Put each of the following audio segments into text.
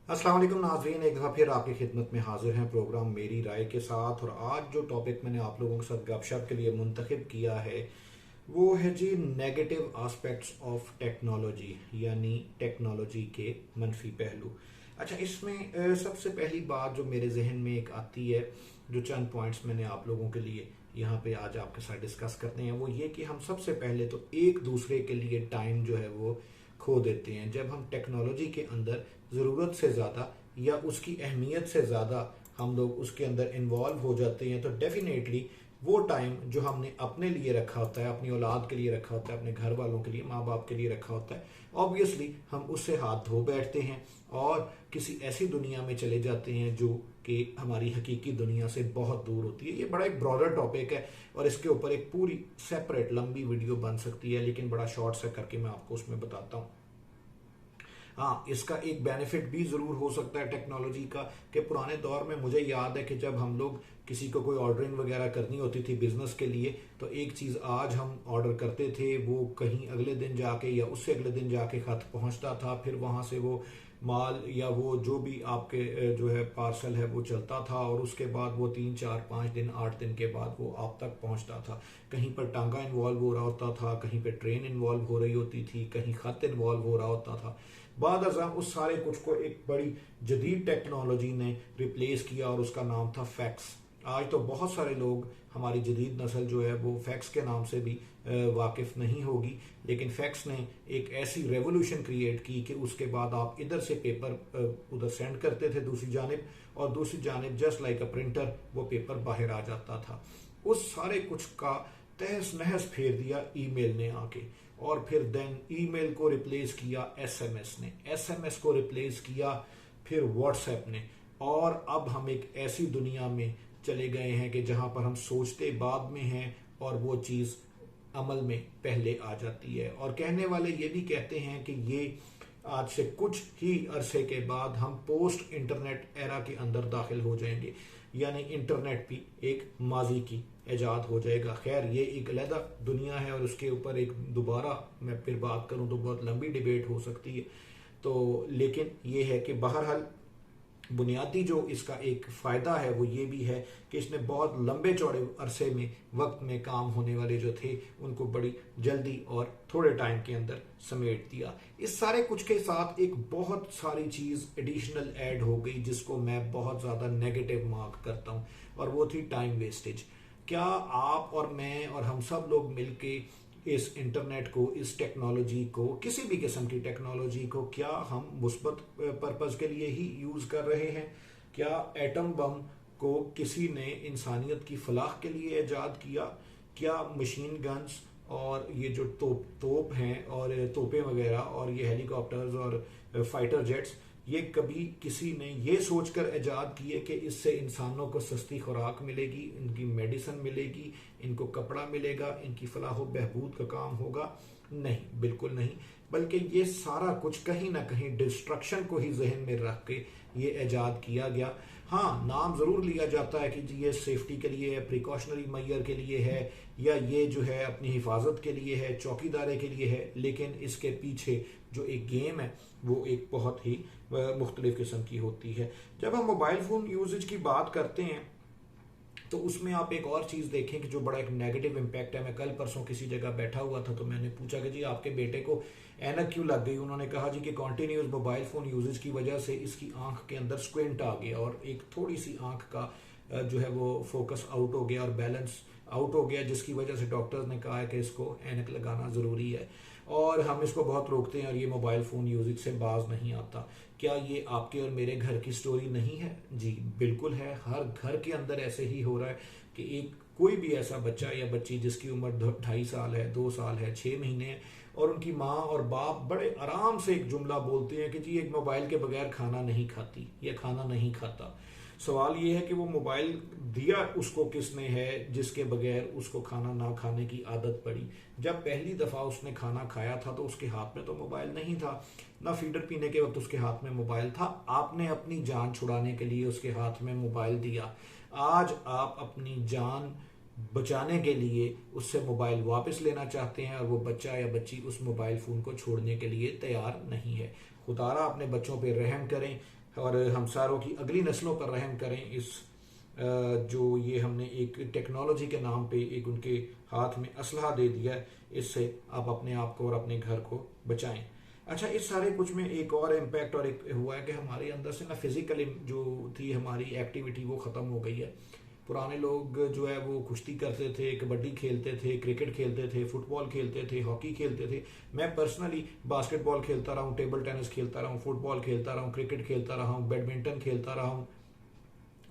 अस्सलाम वालेकुम नाज़रीन, एक दफ़ा फिर आपकी खिदमत में हाजिर हैं प्रोग्राम मेरी राय के साथ। और आज जो टॉपिक मैंने आप लोगों के साथ गपशप के लिए मुंतखब किया है वो है जी नेगेटिव आस्पेक्ट्स ऑफ टेक्नोलॉजी, यानी टेक्नोलॉजी के मनफी पहलू। अच्छा, इसमें सबसे पहली बात जो मेरे जहन में एक आती है, जो चंद पॉइंट्स मैंने आप लोगों के लिए यहाँ पे आज आपके साथ डिस्कस करते हैं, वो ये कि हम सबसे पहले तो एक दूसरे के लिए टाइम जो है वो खो देते हैं। जब हम टेक्नोलॉजी के अंदर ज़रूरत से ज़्यादा या उसकी अहमियत से ज़्यादा हम लोग उसके अंदर इन्वॉल्व हो जाते हैं, तो डेफिनेटली वो टाइम जो हमने अपने लिए रखा होता है, अपनी औलाद के लिए रखा होता है, अपने घर वालों के लिए, माँ बाप के लिए रखा होता है, ऑब्वियसली हम उससे हाथ धो बैठते हैं और किसी ऐसी दुनिया में चले जाते हैं जो कि हमारी हकीकी दुनिया से बहुत दूर होती है। ये बड़ा एक ब्रॉडर टॉपिक है और इसके ऊपर एक पूरी सेपरेट लंबी वीडियो बन सकती है, लेकिन बड़ा शॉर्ट सा करके मैं आपको उसमें बताता हूँ। हाँ, इसका एक बेनिफिट भी ज़रूर हो सकता है टेक्नोलॉजी का, कि पुराने दौर में मुझे याद है कि जब हम लोग किसी को कोई ऑर्डरिंग वगैरह करनी होती थी बिजनेस के लिए, तो एक चीज़ आज हम ऑर्डर करते थे, वो कहीं अगले दिन जाके या उससे अगले दिन जाके खत पहुंचता था, फिर वहां से वो माल या वो जो भी आपके जो है पार्सल है वो चलता था, और उसके बाद वो 3 4 5 दिन 8 दिन के बाद वो आप तक पहुंचता था। कहीं पर टांगा इन्वॉल्व हो रहा होता था, कहीं पे ट्रेन इन्वॉल्व हो रही होती थी, कहीं खत इन्वॉल्व हो रहा होता था। बाद अज़ां उस सारे कुछ को एक बड़ी जदीद टेक्नोलॉजी ने रिप्लेस किया और उसका नाम था फैक्स। आज तो बहुत सारे लोग, हमारी जदीद नस्ल जो है वो फैक्स के नाम से भी वाकिफ नहीं होगी, लेकिन फैक्स ने एक ऐसी रेवोल्यूशन क्रिएट की कि उसके बाद आप इधर से पेपर उधर सेंड करते थे दूसरी जानिब, और दूसरी जानिब जस्ट लाइक अ प्रिंटर वो पेपर बाहर आ जाता था। उस सारे कुछ का तहस नहस फेर दिया ईमेल ने आके, और फिर देन ईमेल को रिप्लेस किया एसएमएस ने, एसएमएस को रिप्लेस किया फिर व्हाट्सएप ने, और अब हम एक ऐसी दुनिया में चले गए हैं कि जहां पर हम सोचते बाद में हैं और वो चीज अमल में पहले आ जाती है। और कहने वाले ये भी कहते हैं कि ये आज से कुछ ही अरसे के बाद हम पोस्ट इंटरनेट एरा के अंदर दाखिल हो जाएंगे, यानी इंटरनेट भी एक माजी की ईजाद हो जाएगा। खैर, ये एक अलग दुनिया है और उसके ऊपर एक दोबारा मैं फिर बात करूं तो बहुत लंबी डिबेट हो सकती है। तो लेकिन ये है कि बहरहाल बुनियादी जो इसका एक फ़ायदा है वो ये भी है कि इसने बहुत लंबे चौड़े अरसे में वक्त में काम होने वाले जो थे उनको बड़ी जल्दी और थोड़े टाइम के अंदर समेट दिया। इस सारे कुछ के साथ एक बहुत सारी चीज़ एडिशनल ऐड हो गई जिसको मैं बहुत ज़्यादा नेगेटिव मार्क करता हूँ, और वो थी टाइम वेस्टेज। क्या आप और मैं और हम सब लोग मिलके इस इंटरनेट को, इस टेक्नोलॉजी को, किसी भी किस्म की टेक्नोलॉजी को, क्या हम मुस्बत पर्पज के लिए ही यूज कर रहे हैं? क्या एटम बम को किसी ने इंसानियत की फलाह के लिए ईजाद किया? क्या मशीन गन्स और ये जो तोप हैं और तोपें वगैरह और ये हेलीकॉप्टर्स और फाइटर जेट्स, ये कभी किसी ने ये सोचकर इजाद किए कि इससे इंसानों को सस्ती खुराक मिलेगी, इनकी मेडिसिन मिलेगी, इनको कपड़ा मिलेगा, इनकी फलाह व बहबूद का काम होगा? नहीं, बिल्कुल नहीं। बल्कि ये सारा कुछ कहीं ना कहीं डिस्ट्रक्शन को ही जहन में रख के ये इजाद किया गया। हाँ, नाम जरूर लिया जाता है कि जी ये सेफ्टी के लिए है, प्रिकॉशनरी मैयर के लिए है, या ये जो है अपनी हिफाजत के लिए है, चौकीदारे के लिए है, लेकिन इसके पीछे जो एक गेम है वो एक बहुत ही मुख्तलिफ किस्म की होती है। जब हम मोबाइल फ़ोन यूजेज की बात करते हैं तो उसमें आप एक और चीज़ देखें कि जो बड़ा एक नेगेटिव इम्पैक्ट है। मैं कल परसों किसी जगह बैठा हुआ था तो मैंने पूछा कि जी आपके बेटे को ऐनक क्यों लग गई? उन्होंने कहा जी कि कॉन्टीन्यूस मोबाइल फ़ोन यूजेज की वजह से इसकी आंख के अंदर स्क्विंट आ गया और एक थोड़ी सी आंख का जो है वो फोकस आउट हो गया और बैलेंस आउट हो गया, जिसकी वजह से डॉक्टर्स ने कहा है कि इसको ऐनक लगाना ज़रूरी है। और हम इसको बहुत रोकते हैं और ये मोबाइल फ़ोन यूजेज से बाज नहीं आता। क्या ये आपके और मेरे घर की स्टोरी नहीं है? जी बिल्कुल है। हर घर के अंदर ऐसे ही हो रहा है कि एक कोई भी ऐसा बच्चा या बच्ची जिसकी उम्र 2.5 साल है, 2 साल है, 6 महीने है, और उनकी माँ और बाप बड़े आराम से एक जुमला बोलते हैं कि जी एक मोबाइल के बगैर खाना नहीं खाती या खाना नहीं खाता। सवाल ये है कि वो मोबाइल दिया उसको किसने है जिसके बगैर उसको खाना ना खाने की आदत पड़ी? जब पहली दफा उसने खाना खाया था तो उसके हाथ में तो मोबाइल नहीं था, ना फीडर पीने के वक्त उसके हाथ में मोबाइल था। आपने अपनी जान छुड़ाने के लिए उसके हाथ में मोबाइल दिया। आज आप अपनी जान बचाने के लिए उससे मोबाइल वापस लेना चाहते हैं और वो बच्चा या बच्ची उस मोबाइल फोन को छोड़ने के लिए तैयार नहीं है। खुदारा अपने बच्चों पे रहम करें। और हमसारों की अगली नस्लों पर रहम करें। इस जो ये हमने एक टेक्नोलॉजी के नाम पे एक उनके हाथ में असलहा दे दिया है, इससे आप अपने आप को और अपने घर को बचाएं। अच्छा, इस सारे कुछ में एक और इम्पैक्ट और एक हुआ है कि हमारे अंदर से ना फिजिकली जो थी हमारी एक्टिविटी वो ख़त्म हो गई है। पुराने लोग जो है वो कुश्ती करते थे, कबड्डी खेलते थे, क्रिकेट खेलते थे, फुटबॉल खेलते थे, हॉकी खेलते थे। मैं पर्सनली बास्केटबॉल खेलता रहा हूँ, टेबल टेनिस खेलता रहा हूँ, फुटबॉल खेलता रहा हूँ, क्रिकेट खेलता रहा हूँ, बैडमिंटन खेलता रहा हूँ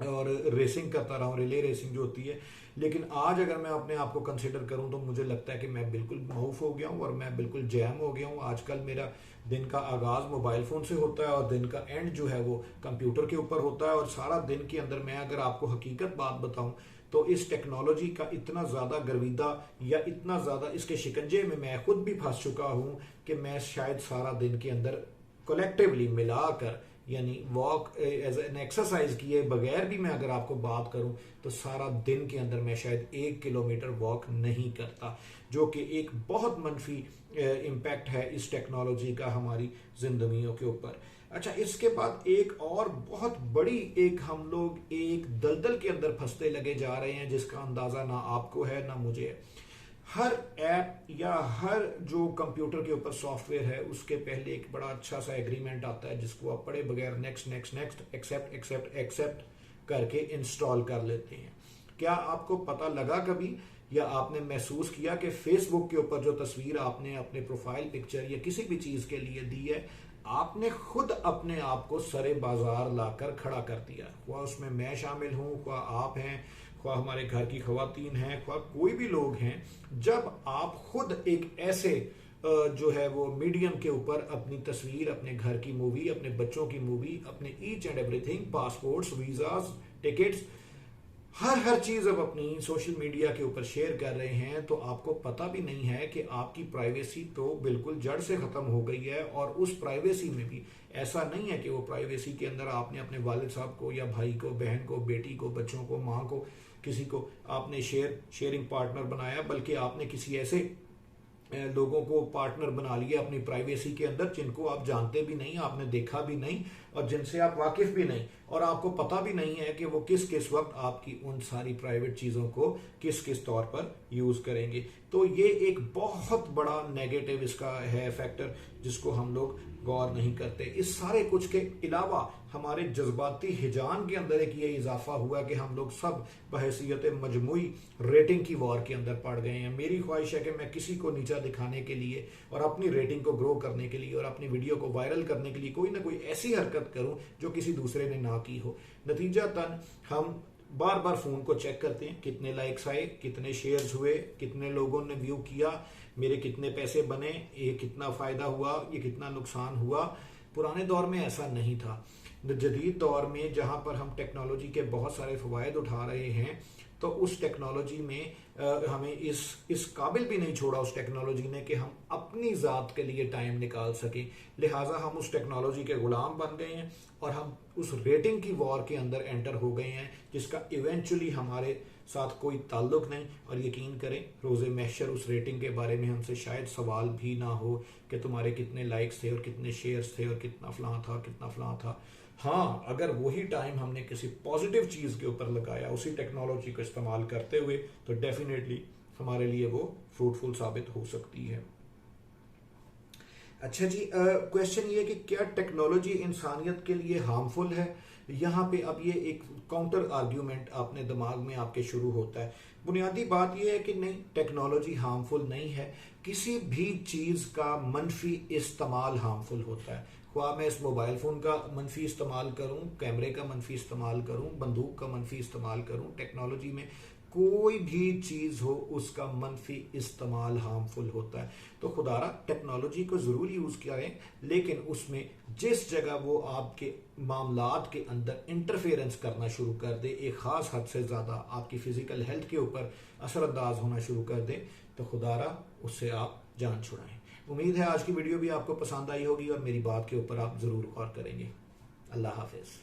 और रेसिंग करता रहा हूँ, रिले रेसिंग जो होती है। लेकिन आज अगर मैं अपने आप को कंसिडर करूँ तो मुझे लगता है कि मैं बिल्कुल माऊफ हो गया हूँ और मैं बिल्कुल जैम हो गया हूँ। आजकल मेरा दिन का आगाज़ मोबाइल फ़ोन से होता है और दिन का एंड जो है वो कंप्यूटर के ऊपर होता है। और सारा दिन के अंदर मैं अगर आपको हकीकत बात बताऊँ तो इस टेक्नोलॉजी का इतना ज़्यादा गर्विदा या इतना ज़्यादा इसके शिकंजे में मैं खुद भी फंस चुका हूँ कि मैं शायद सारा दिन के अंदर कलेक्टिवली मिलाकर यानी वॉक एज एन एक्सरसाइज किए बगैर भी मैं अगर आपको बात करूं तो सारा दिन के अंदर मैं शायद 1 किलोमीटर वॉक नहीं करता, जो कि एक बहुत मनफी इम्पैक्ट है इस टेक्नोलॉजी का हमारी जिंदगियों के ऊपर। अच्छा, इसके बाद एक और बहुत बड़ी एक हम लोग एक दलदल के अंदर फंसते लगे जा रहे हैं जिसका अंदाजा ना आपको है ना मुझे है। हर ऐप या हर जो कंप्यूटर के ऊपर सॉफ्टवेयर है उसके पहले एक बड़ा अच्छा सा एग्रीमेंट आता है जिसको आप पढ़े बगैर next next next accept accept accept करके इंस्टॉल कर लेते हैं। क्या आपको पता लगा कभी या आपने महसूस किया कि फेसबुक के ऊपर जो तस्वीर आपने अपने प्रोफाइल पिक्चर या किसी भी चीज के लिए दी है, आपने खुद अपने आप को सरे बाजार लाकर खड़ा कर दिया। वह उसमें मैं शामिल हूं, वह आप हैं, ख्वाह हमारे घर की खवातीन हैं, ख्वाह कोई भी लोग हैं। जब आप खुद एक ऐसे जो है वो मीडियम के ऊपर अपनी तस्वीर, अपने घर की मूवी, अपने बच्चों की मूवी, अपने each and everything, passports, visas, tickets, हर चीज अब अपनी सोशल मीडिया के ऊपर शेयर कर रहे हैं, तो आपको पता भी नहीं है कि आपकी प्राइवेसी तो बिल्कुल जड़ से खत्म हो गई है। और उस प्राइवेसी में भी ऐसा नहीं है कि वो प्राइवेसी के अंदर आपने अपने वालिद साहब को या भाई को, बहन को, बेटी को, बच्चों को, माँ को, किसी को आपने शेयरिंग पार्टनर बनाया, बल्कि आपने किसी ऐसे लोगों को पार्टनर बना लिया अपनी प्राइवेसी के अंदर जिनको आप जानते भी नहीं, आपने देखा भी नहीं और जिनसे आप वाकिफ भी नहीं, और आपको पता भी नहीं है कि वो किस किस वक्त आपकी उन सारी प्राइवेट चीजों को किस किस तौर पर यूज करेंगे। तो ये एक बहुत बड़ा नेगेटिव इसका है फैक्टर जिसको हम लोग गौर नहीं करते। इस सारे कुछ के अलावा हमारे जज्बाती हिजान के अंदर एक ये इजाफा हुआ कि हम लोग सब बहैसियत मजमुई रेटिंग की वॉर के अंदर पड़ गए हैं। मेरी ख्वाहिश है कि मैं किसी को नीचा दिखाने के लिए और अपनी रेटिंग को ग्रो करने के लिए और अपनी वीडियो को वायरल करने के लिए कोई ना कोई ऐसी हरकत करूं जो किसी दूसरे ने ना की हो। नतीजतन हम बार बार फोन को चेक करते हैं, कितने लाइक्स आए, कितने शेयर्स हुए, कितने लोगों ने व्यू किया, मेरे कितने पैसे बने, ये कितना फायदा हुआ, ये कितना नुकसान हुआ। पुराने दौर में ऐसा नहीं था। जदीद दौर में जहां पर हम टेक्नोलॉजी के बहुत सारे फवायद उठा रहे हैं, तो उस टेक्नोलॉजी में हमें इस काबिल भी नहीं छोड़ा उस टेक्नोलॉजी ने कि हम अपनी ज़ात के लिए टाइम निकाल सकें। लिहाजा हम उस टेक्नोलॉजी के गुलाम बन गए हैं और हम उस रेटिंग की वॉर के अंदर एंटर हो गए हैं जिसका इवेंचुअली हमारे साथ कोई ताल्लुक नहीं। और यकीन करें, रोज़े महशर उस रेटिंग के बारे में हमसे शायद सवाल भी ना हो कि तुम्हारे कितने लाइक्स थे और कितने शेयर्स थे और कितना फलां था, कितना फलां था। हाँ, अगर वही टाइम हमने किसी पॉजिटिव चीज के ऊपर लगाया उसी टेक्नोलॉजी को इस्तेमाल करते हुए, तो डेफिनेटली हमारे लिए वो फ्रूटफुल साबित हो सकती है। अच्छा जी, क्वेश्चन ये कि क्या टेक्नोलॉजी इंसानियत के लिए हार्मफुल है? यहाँ पे अब ये एक काउंटर आर्ग्यूमेंट अपने दिमाग में आपके शुरू होता है। बुनियादी बात यह है कि नहीं, टेक्नोलॉजी हार्मफुल नहीं है। किसी भी चीज का मनफी इस्तेमाल हार्मफुल होता है। ख्वाह मैं इस मोबाइल फोन का मनफी इस्तेमाल करूं, कैमरे का मनफी इस्तेमाल करूं, बंदूक का मनफी इस्तेमाल करूं, टेक्नोलॉजी में कोई भी चीज हो उसका मनफी इस्तेमाल हार्मफुल होता है। तो खुदारा टेक्नोलॉजी को जरूर यूज करें, लेकिन उसमें जिस जगह वो आपके मामलात के अंदर इंटरफेरेंस करना शुरू कर दे, एक खास हद से ज्यादा आपकी फिजिकल हेल्थ के ऊपर असरअंदाज होना शुरू कर दे, तो खुदारा उससे आप जान छुड़ाएं। उम्मीद है आज की वीडियो भी आपको पसंद आई होगी और मेरी बात के ऊपर आप जरूर गौर करेंगे। अल्लाह हाफिज।